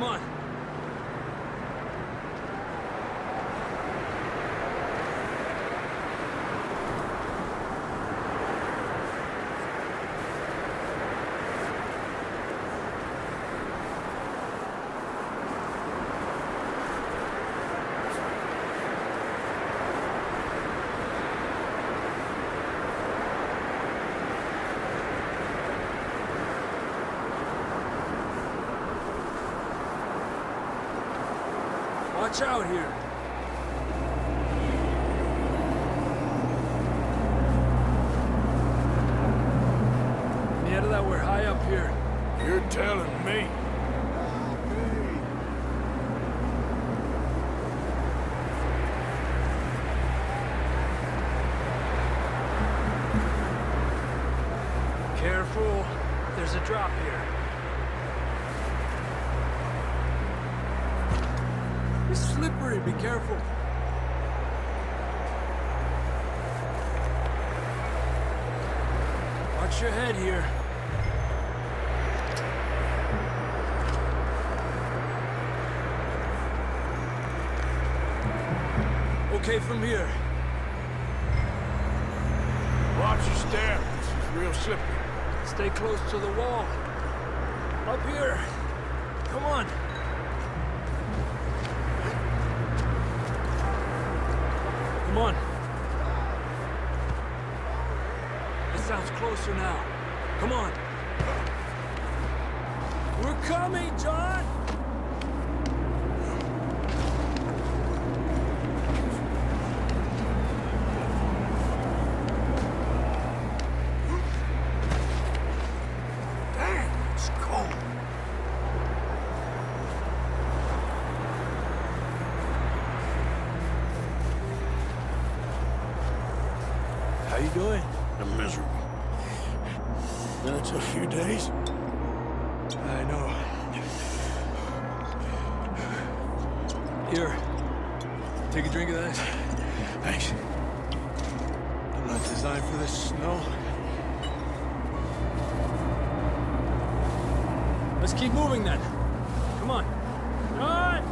on. Watch out here. Mierda, we're high up here. You're telling me. Careful. There's a drop here. It's slippery, be careful. Watch your head here. Okay from here. Watch your step. This is real slippery. Stay close to the wall. Up here. Come on. Come on. It sounds closer now. Come on. We're coming, John! Damn, it's cold. How you doing? I'm miserable. Been a tough few days. I know. Here. Take a drink of that. Thanks. I'm not designed for this snow. Let's keep moving then. Come on. John!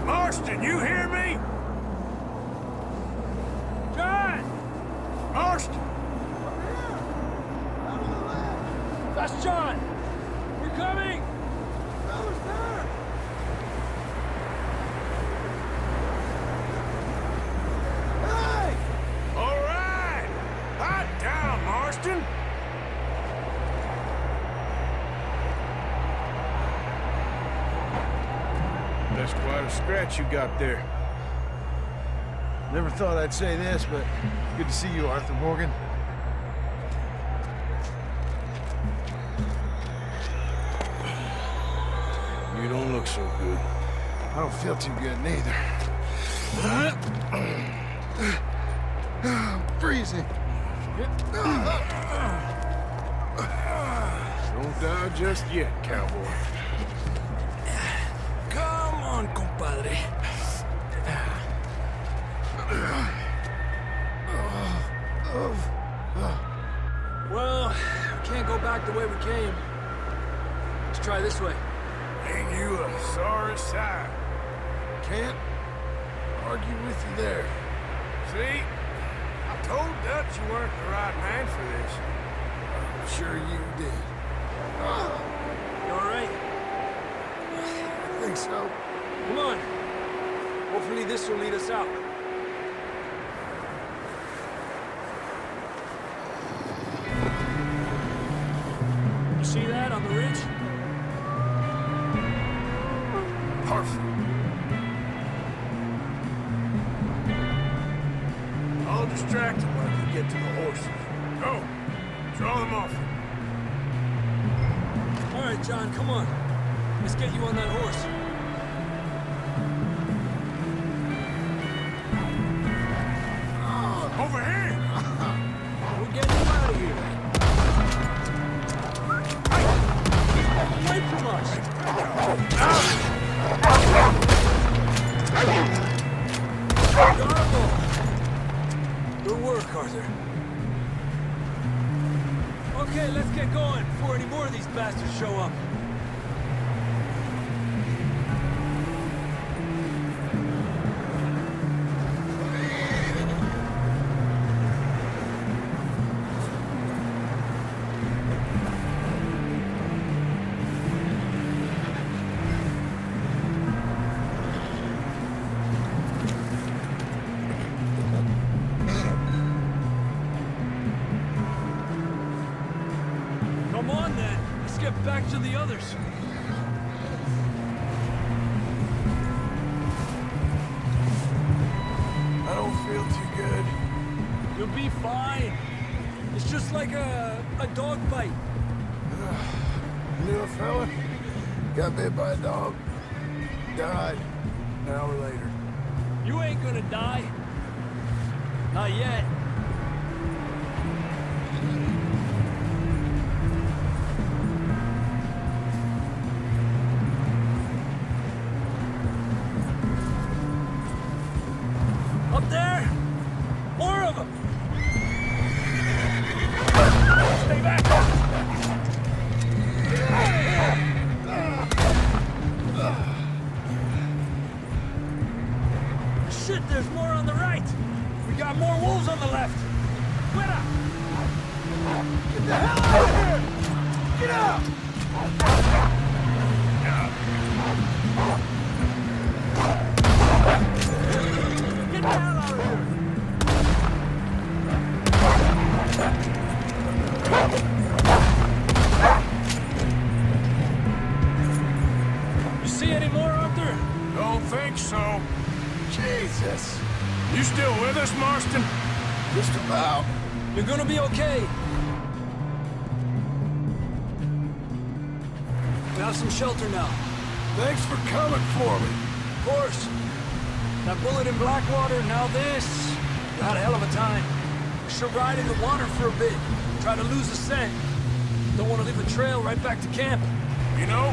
Marston, you hear me? John! Marston! That's John! We're coming! All right! Hot down, Marston! That's quite a scratch you got there. Never thought I'd say this, but good to see you, Arthur Morgan. You don't look so good. I don't feel too good, neither. I'm freezing. Don't die just yet, cowboy. Come on, compadre. Well, we can't go back the way we came. Let's try this way. Ain't you a sorry sight? Can't argue with you there. See? I told Dutch you weren't the right man for this. I'm sure you did. You all right? I think so. Come on. Hopefully this will lead us out. You see that on the ridge? Perfect. I'll distract him while you get to the horses. Go. Draw them off. All right, John, come on. Let's get you on that horse. Over here! We're getting you out of here. Away from us. Garbo. Good work, Arthur. Okay. Okay, let's get going before any more of these bastards show up. Come on, then. Let's get back to the others. I don't feel too good. You'll be fine. It's just like a dog bite. Knew a fella. Got bit by a dog. Died. An hour later. You ain't gonna die. Not yet. Up there! More of them! Stay back! Shit, there's more on the right! We got more wolves on the left! Fuera! Get the hell out of here! Get out! Get the hell out of here! You see any more, Arthur? Don't think so. Jesus. You still with us, Marston? Just about. You're gonna be okay. We have some shelter now. Thanks for coming for me. Of course. That bullet in Blackwater, now this. We had a hell of a time. We should ride in the water for a bit. Try to lose the scent. Don't want to leave a trail right back to camp. You know,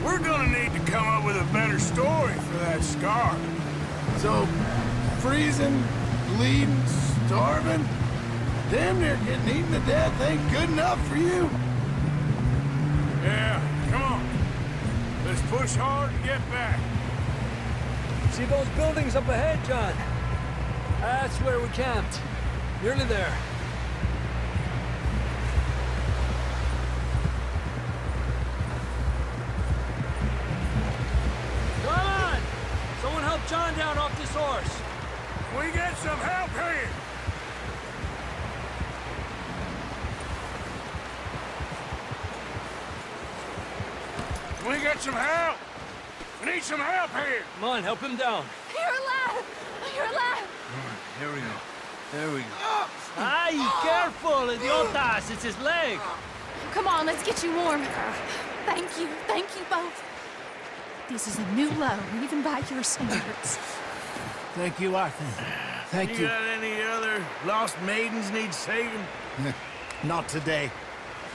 we're gonna need to come up with a better story for that scar. So, freezing, bleeding, starving, damn near getting eaten to death ain't good enough for you. Yeah, come on. Let's push hard and get back. See those buildings up ahead, John? That's where we camped. Nearly there. Come on! Someone help John down off this horse. We get some help here. We get some help. We need some help here. Come on, help him down. You're alive! You're alive! There we go. There we go. Ay, careful, idiotas! It's his leg. Come on, let's get you warm. Thank you both. This is a new low, even by your standards. Thank you, Arthur. Thank You got any other lost maidens need saving? Not today.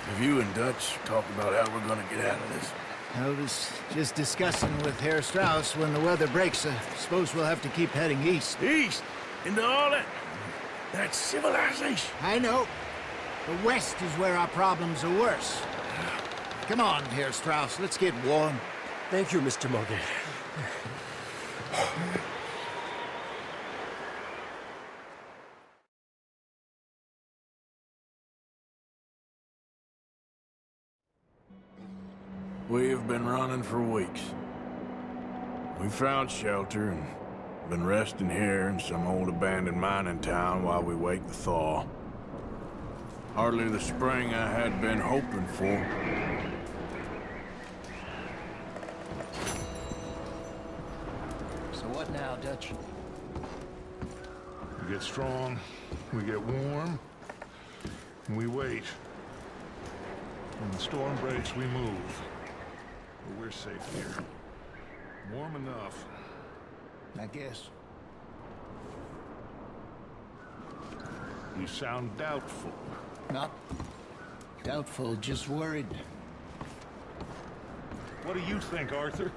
Have you and Dutch talked about how we're gonna get out of this? I was just discussing with Herr Strauss when the weather breaks. I suppose we'll have to keep heading east. East? Into all that civilization. I know. The west is where our problems are worse. Come on, Herr Strauss, let's get warm. Thank you, Mr. Morgan. We have been running for weeks. We found shelter and been resting here in some old abandoned mining town while we wait the thaw. Hardly the spring I had been hoping for. So what now, Dutch? We get strong, we get warm, and we wait. When the storm breaks, we move. But we're safe here. Warm enough. I guess. You sound doubtful. Not doubtful, just worried. What do you think, Arthur?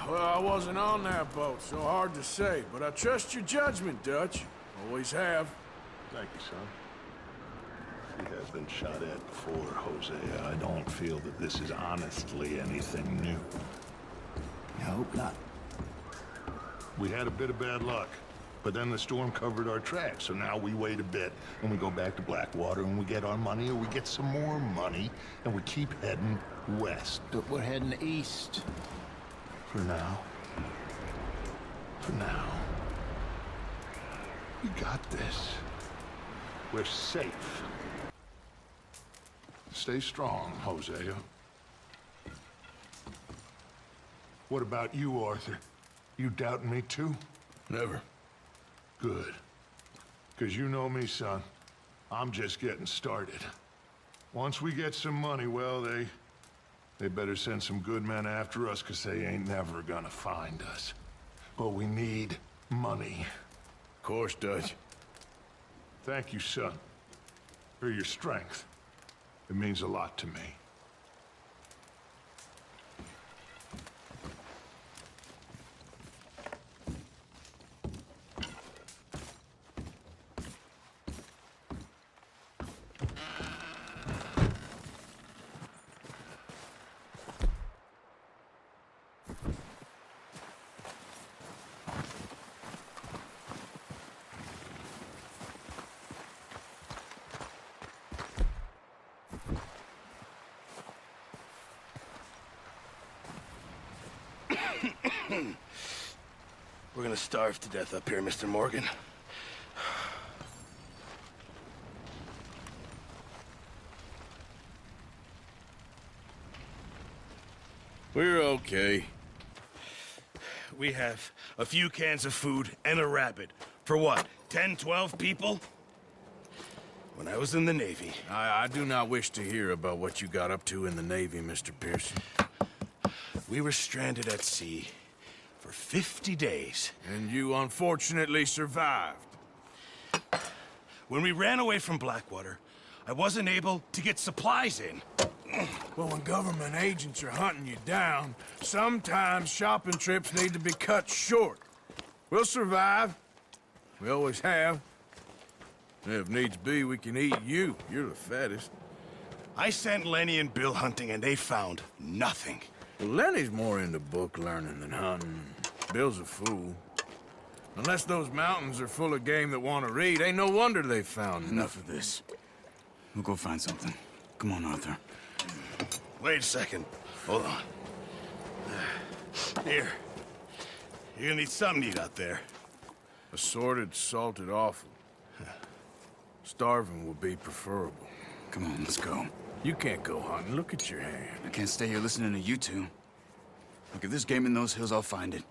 Well, I wasn't on that boat, so hard to say, but I trust your judgment, Dutch. Always have. Thank you, son. He has I've been shot at before, Hosea. I don't feel that this is honestly anything new. I hope not. We had a bit of bad luck, but then the storm covered our tracks, so now we wait a bit, and we go back to Blackwater, and we get our money, or we get some more money, and we keep heading west. But we're heading east. For now. For now. We got this. We're safe. Stay strong, Hosea. What about you, Arthur? You doubting me too? Never. Good. 'Cause you know me, son. I'm just getting started. Once we get some money, well, they better send some good men after us, 'cause they ain't never gonna find us. But we need money. Of course, Dutch. Thank you, son, for your strength. It means a lot to me. We're gonna starve to death up here, Mr. Morgan. We're okay. We have a few cans of food and a rabbit. For what, 10, 12 people? When I was in the Navy... I do not wish to hear about what you got up to in the Navy, Mr. Pearson. We were stranded at sea for 50 days. And you unfortunately survived. When we ran away from Blackwater, I wasn't able to get supplies in. Well, when government agents are hunting you down, sometimes shopping trips need to be cut short. We'll survive. We always have. And if needs be, we can eat you. You're the fattest. I sent Lenny and Bill hunting, and they found nothing. Well, Lenny's more into book learning than hunting. Bill's a fool. Unless those mountains are full of game that want to read, ain't no wonder they found Enough of this. We'll go find something. Come on, Arthur. Wait a second. Hold on. Here. You're gonna need something to eat out there. Assorted, salted offal. Starving would be preferable. Come on, let's go. You can't go hunting. Look at your hand. I can't stay here listening to you two. Look, if there's game in those hills, I'll find it.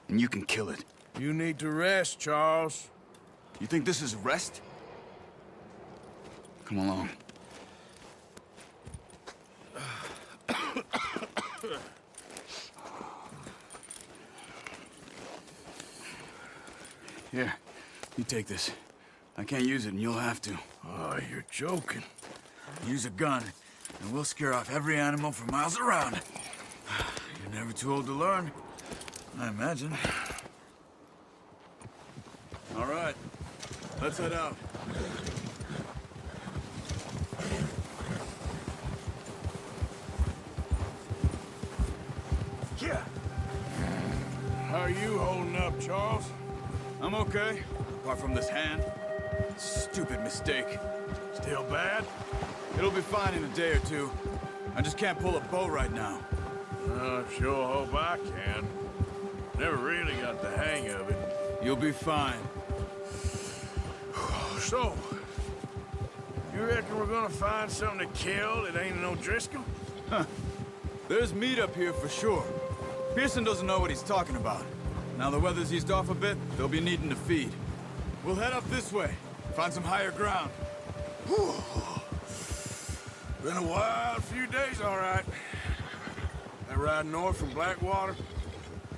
And you can kill it. You need to rest, Charles. You think this is rest? Come along. Here, you take this. I can't use it, and you'll have to. Oh, you're joking. Use a gun, and we'll scare off every animal for miles around. You're never too old to learn, I imagine. All right, let's head out. Yeah. How are you holding up, Charles? I'm okay, apart from this hand. Stupid mistake. Still bad? It'll be fine in a day or two. I just can't pull a bow right now. I sure hope I can. Never really got the hang of it. You'll be fine. So, you reckon we're gonna find something to kill that ain't no Driscoll? There's meat up here for sure. Pearson doesn't know what he's talking about. Now the weather's eased off a bit, they'll be needing to feed. We'll head up this way, find some higher ground. Whew. Been a wild few days, all right. That ride north from Blackwater.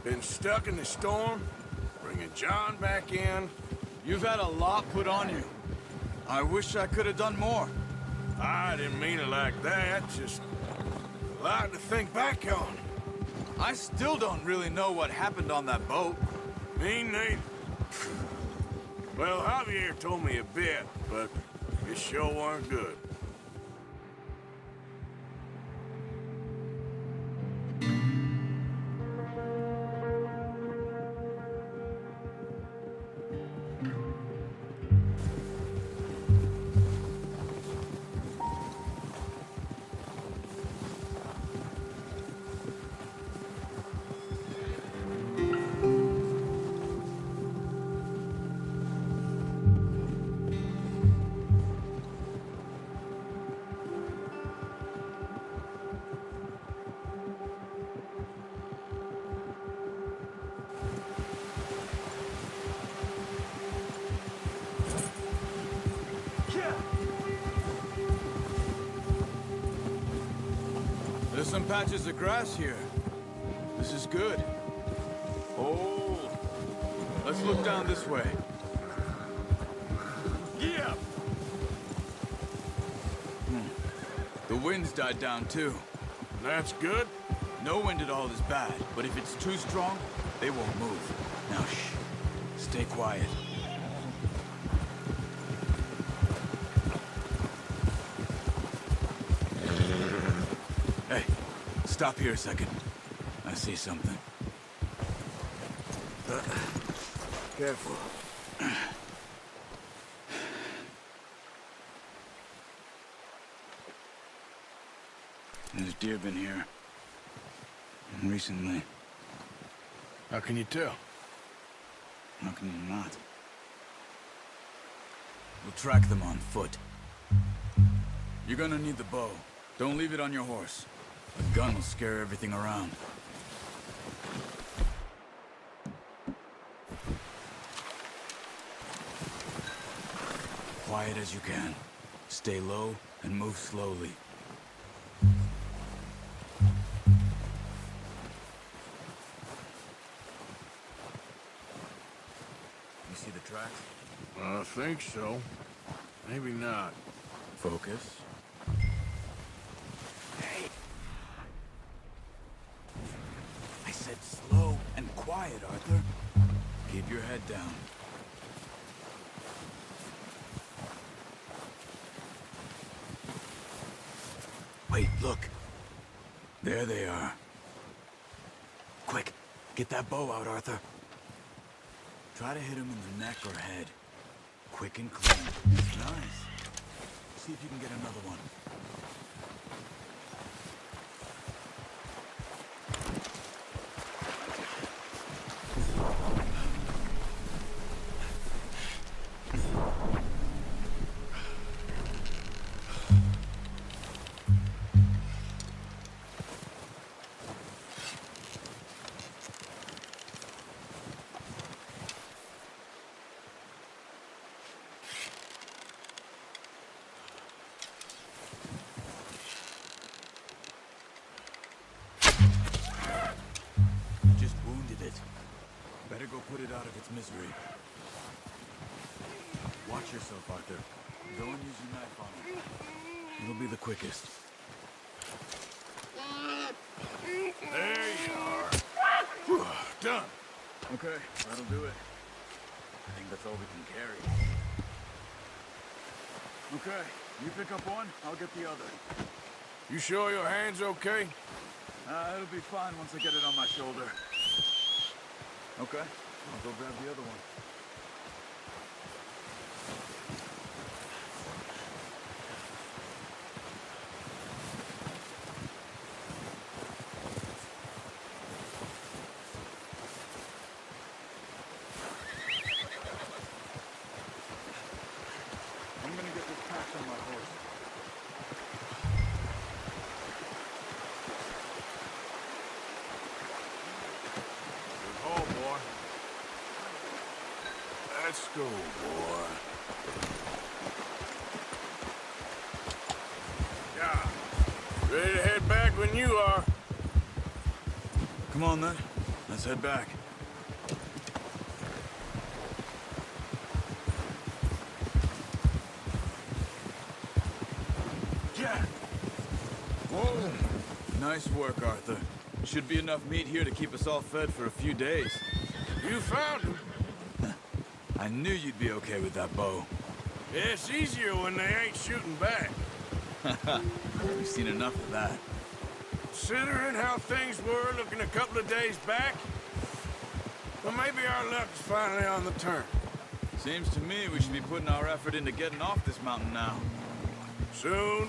Been stuck in the storm, bringing John back in. You've had a lot put on you. I wish I could have done more. I didn't mean it like that, just a lot to think back on. I still don't really know what happened on that boat. Me neither. Well, Javier told me a bit, but it sure weren't good. There's some patches of grass here. This is good. Oh, let's look down this way. Yeah! The wind's died down too. That's good. No wind at all is bad, but if it's too strong, they won't move. Now shh, stay quiet. Hey, stop here a second. I see something. Careful. There's deer been here. Recently. How can you tell? How can you not? We'll track them on foot. You're gonna need the bow. Don't leave it on your horse. A gun will scare everything around. Quiet as you can. Stay low and move slowly. You see the tracks? I think so. Maybe not. Focus. Hey! I said slow and quiet, Arthur. Keep your head down. Wait, look. There they are. Quick, get that bow out, Arthur. Try to hit him in the neck or head. Quick and clean. Nice. See if you can get another one. Just wounded it. Better go put it out of its misery. Watch yourself, Arthur. Go and use your knife on it. It'll be the quickest. There you are. Whew, done. Okay, that'll do it. I think that's all we can carry. Okay, you pick up one, I'll get the other. You sure your hand's okay? It'll be fine once I get it on my shoulder. Okay, I'll go grab the other one. I'm gonna get this patch on my horse. Good haul, boy. Let's go, boy. Yeah. Ready to head back when you are. Come on then, let's head back. Jack! Whoa! Nice work, Arthur. Should be enough meat here to keep us all fed for a few days. You found him. I knew you'd be okay with that bow. Yeah, it's easier when they ain't shooting back. We've seen enough of that. Considering how things were looking a couple of days back, well, maybe our luck's finally on the turn. Seems to me we should be putting our effort into getting off this mountain now. Soon.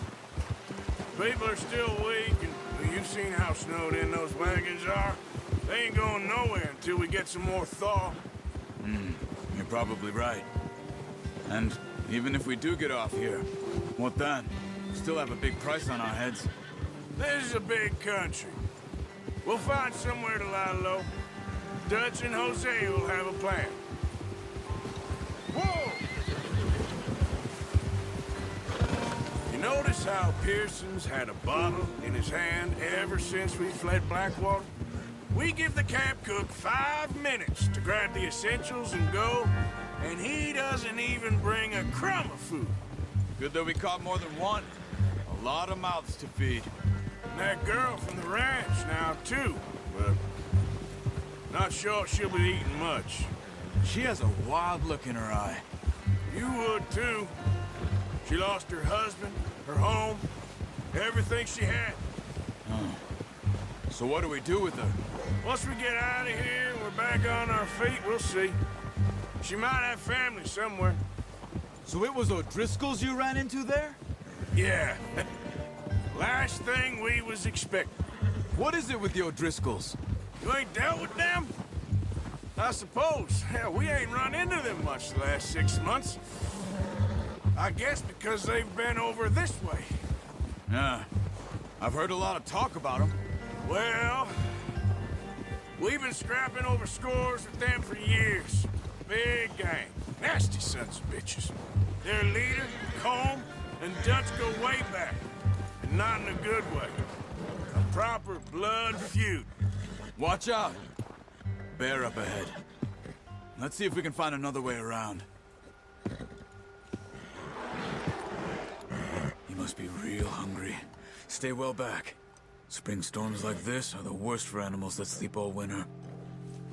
People are still weak, and well, you've seen how snowed in those wagons are. They ain't going nowhere until we get some more thaw. You're probably right. And even if we do get off here, what then? We still have a big price on our heads. This is a big country. We'll find somewhere to lie low. Dutch and Jose will have a plan. Whoa! You notice how Pearson's had a bottle in his hand ever since we fled Blackwater? We give the camp cook 5 minutes to grab the essentials and go, and he doesn't even bring a crumb of food. Good that we caught more than one. A lot of mouths to feed. And that girl from the ranch now, too, but not sure she'll be eating much. She has a wild look in her eye. You would, too. She lost her husband, her home, everything she had. So what do we do with her? Once we get out of here and we're back on our feet, we'll see. She might have family somewhere. So it was O'Driscoll's you ran into there? Yeah. Last thing we was expecting. What is it with the O'Driscolls? You ain't dealt with them? I suppose. Hell, we ain't run into them much the last 6 months. I guess because they've been over this way. Yeah. I've heard a lot of talk about them. Well, we've been scrapping over scores with them for years. Big gang. Nasty sons of bitches. Their leader, Combe, and Dutch go way back. And not in a good way. A proper blood feud. Watch out. Bear up ahead. Let's see if we can find another way around. He must be real hungry. Stay well back. Spring storms like this are the worst for animals that sleep all winter.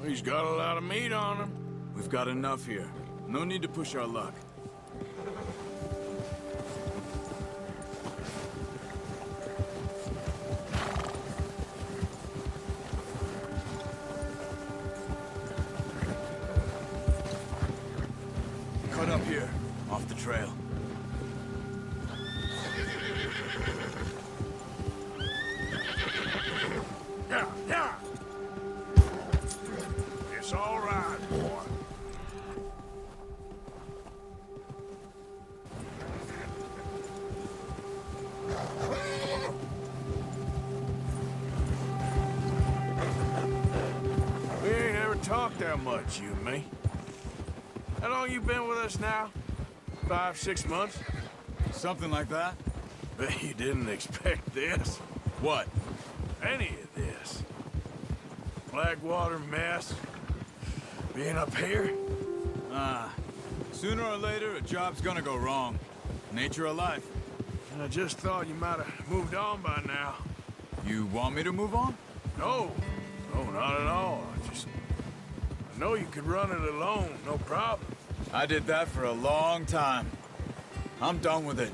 He's got a lot of meat on him. We've got enough here. No need to push our luck. Cut up here, off the trail. Yeah. It's all right, boy. We ain't ever talked that much, you and me. How long you been with us now? 5, 6 months? Something like that? Bet you didn't expect this. What? Any of this. Blackwater mess. Being up here. Sooner or later, a job's gonna go wrong. Nature of life. I just thought you might have moved on by now. You want me to move on? No, not at all. I know you could run it alone, no problem. I did that for a long time. I'm done with it.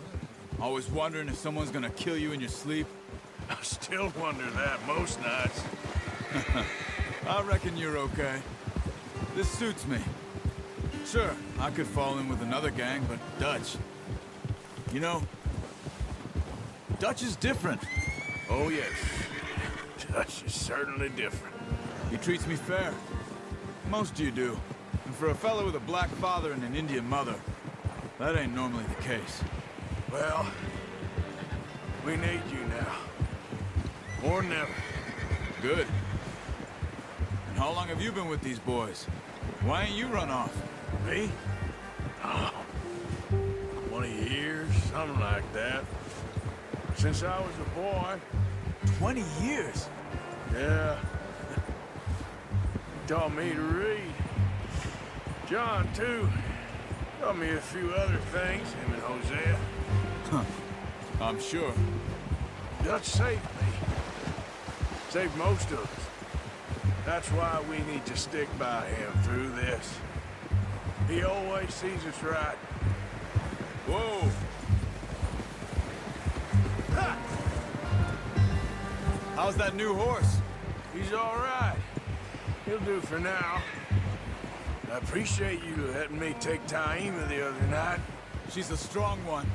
Always wondering if someone's gonna kill you in your sleep. I still wonder that most nights. I reckon you're okay. This suits me. Sure, I could fall in with another gang, but Dutch... You know, Dutch is different. Oh, yes. Dutch is certainly different. He treats me fair. Most of you do. And for a fellow with a black father and an Indian mother, that ain't normally the case. Well, we need you now. More than ever. Good. And how long have you been with these boys? Why ain't you run off? Me? Oh, 20 years, something like that. Since I was a boy. 20 years? Yeah. He taught me to read. John, too. Taught me a few other things, him and Hosea. I'm sure. Dutch saved me. Saved most of us. That's why we need to stick by him through this. He always sees us right. Whoa! Ha! How's that new horse? He's all right. He'll do for now. I appreciate you letting me take Taima the other night. She's a strong one.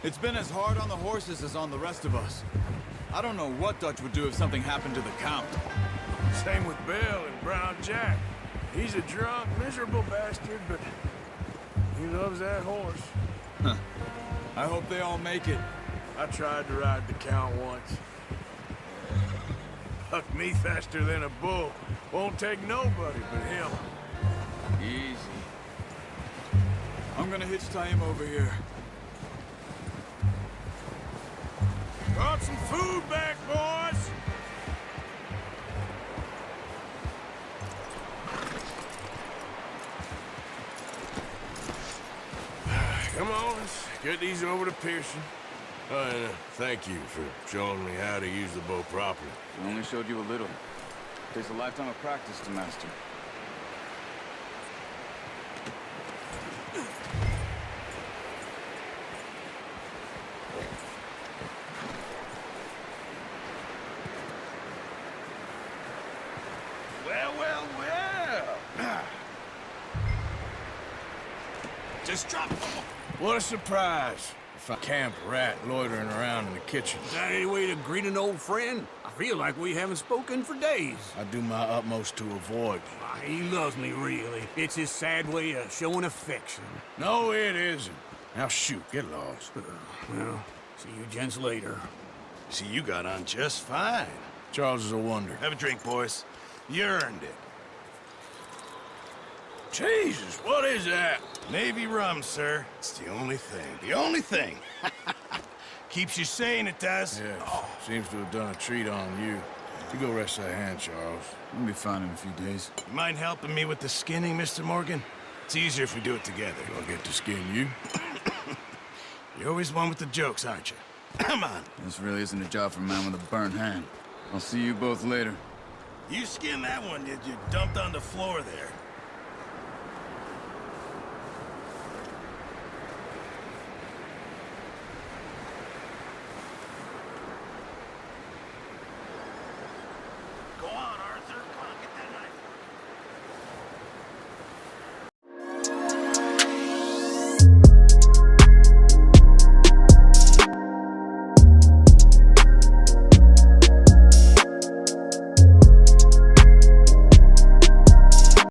It's been as hard on the horses as on the rest of us. I don't know what Dutch would do if something happened to the Count. Same with Bill and Brown Jack. He's a drunk, miserable bastard, but he loves that horse. Huh. I hope they all make it. I tried to ride the Count once. Hucked me faster than a bull. Won't take nobody but him. Easy. I'm gonna hitch Taima over here. some food back, boys! Come on, let's get these over to Pearson. And thank you for showing me how to use the bow properly. I only showed you a little. Takes a lifetime of practice to master. Well, well, well. Just drop. What a surprise. If I camp a rat loitering around in the kitchen. Is that any way to greet an old friend? I feel like we haven't spoken for days. I do my utmost to avoid. He loves me, really. It's his sad way of showing affection. No, it isn't. Now shoot, get lost. Well, see you gents later. See, you got on just fine. Charles is a wonder. Have a drink, boys. You earned it. Jesus, what is that? Navy rum, sir. It's the only thing. The only thing. Keeps you sane, it does. Yes, seems to have done a treat on you. You go rest that hand, Charles. We'll be fine in a few days. You mind helping me with the skinning, Mr. Morgan? It's easier if we do it together. I'll get to skin you. You're always one with the jokes, aren't you? Come on. This really isn't a job for a man with a burnt hand. I'll see you both later. You skinned that one, you dumped on the floor there.